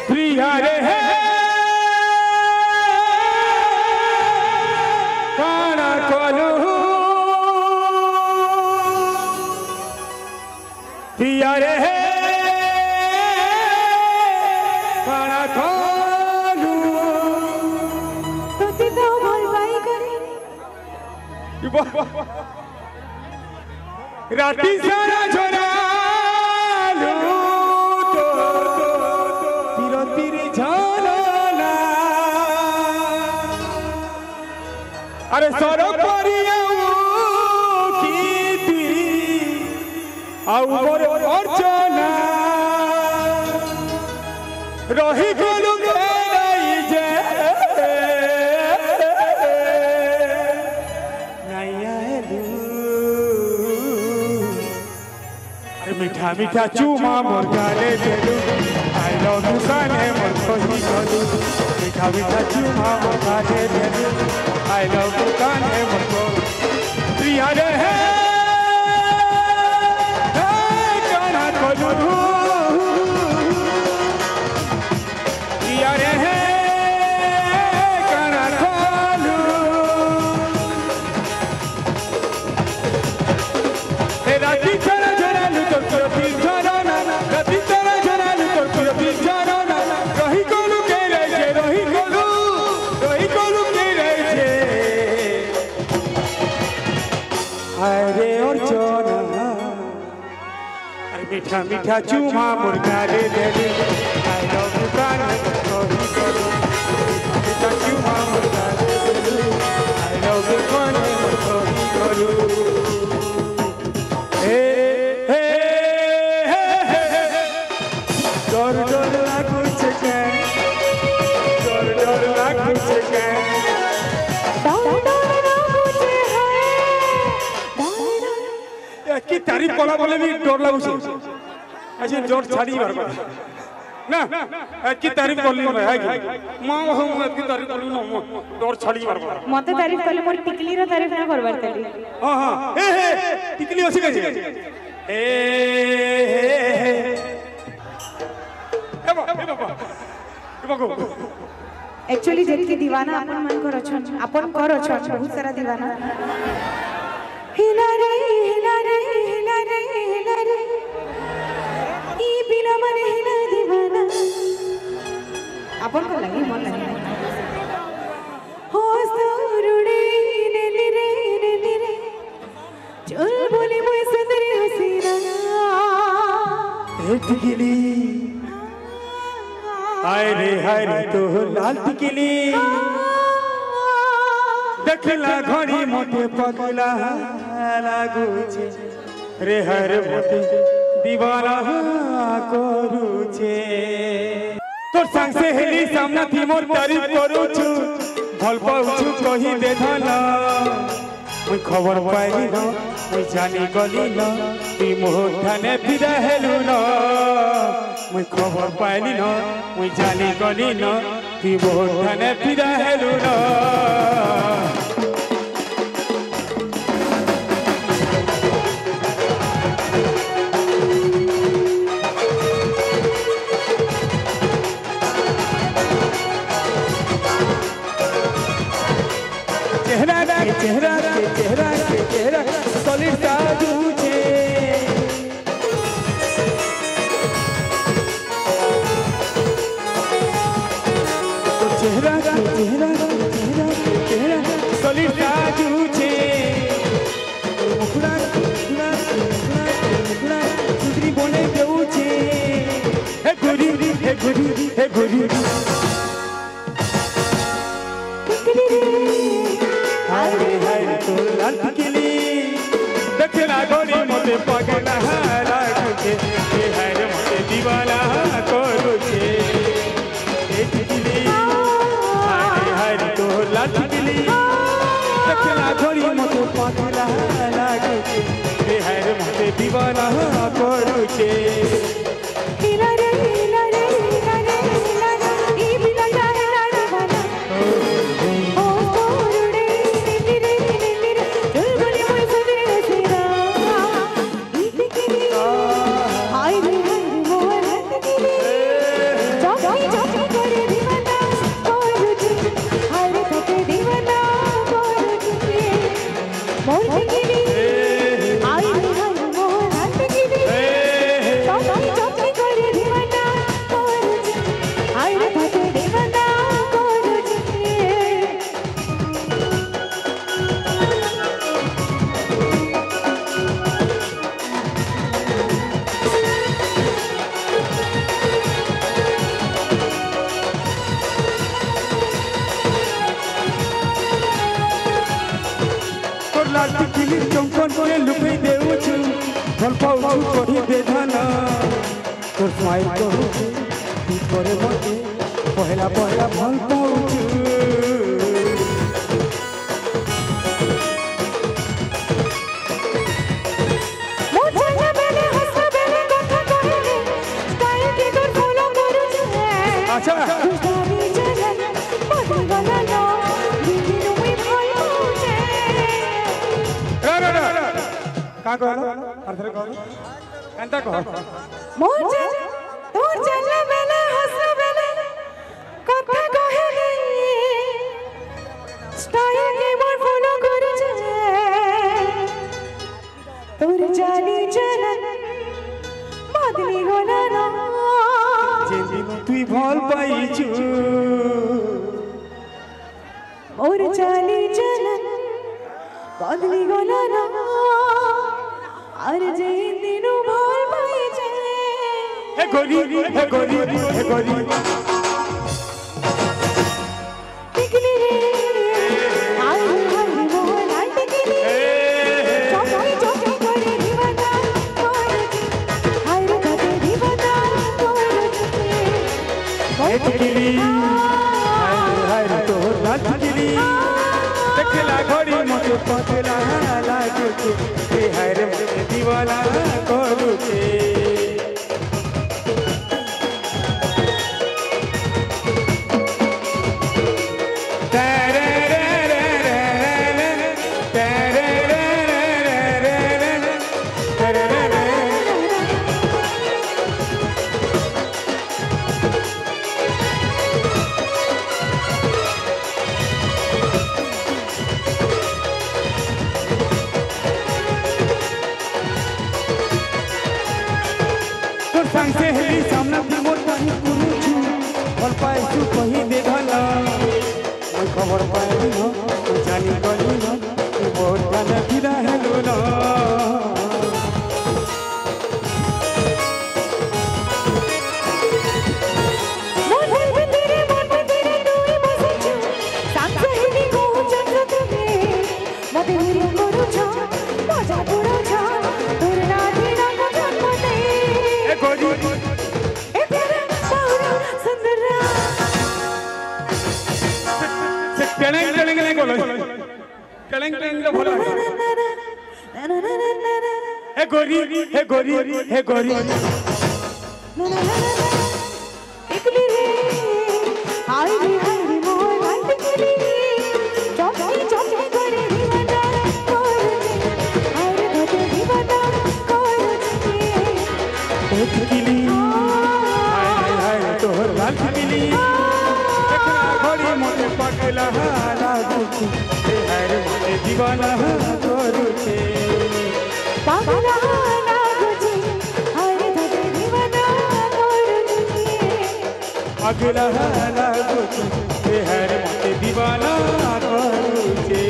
प्रिया रे है काना कोलू प्रिया रे है काना कोलू तुझे तो भल पाई करे राती सारा झोरा अरे सरो अर्चना रही गलु जे अरे मीठा मीठा चूमा मोर गाले देलु आई लव यू काने मोर कही गलु मीठा मीठा चूमा मोर गाले देलु आई लव यू काने मोर प्रिया रे है काना कोलू प्रिया रे है काना कोलू हे राती चला चला लू तो फिर चला ना राती चला चला लू तो फिर चला ना रही कोलू के रे जे रही कोलू के रे जे अरे और चोना अरे मीठा मीठा चूमा मुर्गा रे दे दे आई लव यू काना कोलू मीठा चूमा मुर्गा रे दे दे आई लव यू काना कोलू हे हे डर डर लागू छके डर डर लागू छके की तारीफ कला बोले भी डर लागू छे अच्छा जोर छाड़ी बार ना की तारीफ करली है कि मां हम की तारीफ करली ना डर छाड़ी बार मते तारीफ करले मोर टिकली रो तारीफ ना करबार तली हां हां हे टिकली अछि के ए बाबा एक्चुअली जेतकी दीवाना अपन मन को रछन अपन कर रछन बहुत सारा दीवाना हिला रे हिला रे हिला रे हिला रे ई बिना मन हिला दीवाना अपन को लगी मन लगी हो सरुड़ी नेली रे चल बोली मोय सुंदरी हसीना टिकली हाय रे तो लाल टिकली देखला घड़ी मोटे पगला लागू छे रे हर मोटे दीवाना करू छे तोर संग से हेली सामना थी मोर तारीफ करू छु भल पाउछु कहि दे धना मुई खबर पाइली न मुई जानी गली न ती मोर थाने फिरा हेलु न मुई खबर पाइली न मुई जानी गली न ती मोर थाने फिरा हेलु न चेहरा सॉलिड जादू छे चेहरा सॉलिड जादू छे मुखड़ा सुंदरी बोले देऊ छे हे गोरी हाय तो लाल टिकली देखला गोरी मोते पगला लागू छे हे हाय मोते दीवाना करू छे ए टिकली हाय চকি করে দিবানা করুছি আরে তোকে দিবানা করুছি মোর দিগিরি আই হাই মোর দিগিরি চকি চকি করে দিবানা করুছি আরে তোকে দিবানা করুছি তোর লাল টিকিলি চম্পন করে লুকাই দেউছু ভাল পাউছু কহি বেধানা তোর স্মাইল করুছি তুই করে মতে পহলা পহলা ভাল পাউছু মোর জানা বেলে হাসা বেলে কথা কইলে স্টাইল কি তোর ফলো করুছে আচ্ছা তুই জানা বদল গলা না দিদি তুমি ভয় হচ্ছে কা কহলো আরথরে কহলো এন্তা কহ মোর জানা তোর জানা বেলে হাসা বেলে কথা কইলে স্টাইল কি মোর ফলো করুছে তোর জানি জানা বদলি গলা না যেদিন তুই ভাল পাইছু মোর জানি জানা বদলি গলা না আর যে দিনু ভাল পাইছে হে গরি হে গরি হে গরি টিকলি রে আই হাই মোর আই টিকলি চকি চকি করে দিবানা করুছি আই রে তোকে দিবানা করুছি হে টিকিলি হায় হায় তোর লাল টিকিলি দেখলা ঘড়ি মতে পতলা লাগুছে হে হায় রে মতে দিওয়ানা করুছে তোর সাংসে হেলি সামনা তুই মোর কাহি কুরুছু ভাল পাইছু কহি দে ধলা ওই খবর পাইলি ন তুই জানি গলি ন তুই মোর কানে ফিরা হেলু ন মোর ভিতরে তুই বসেছ সাংসাহিনী কহুচন তুমি মতে হিরো করুছ মজা করুছ তোর নাতি রঙ জন্মতে এ গরি এ তেরা সাউরা সুন্দরা সে কেনে কেনে কেনে গলো কেনে কেনে তো ভালো হে গরি হে গরি হে গরি টিকলি রে হাই রে মোর আই টিকলি চকি চকি করে দিবানা করুছি আই রে তোকে দিবানা করুছি হে টিকিলি হায় হায় তোর লাল টিকিলি দেখলা ঘড়ি মতে পগলা লাগুছে হে হায় রে মতে দিওয়ানা করুছে পাগলা লাগুছি আই রে তোকে দিবানা করুছি पगला लागुचे हे हर मते दीवाना करूचे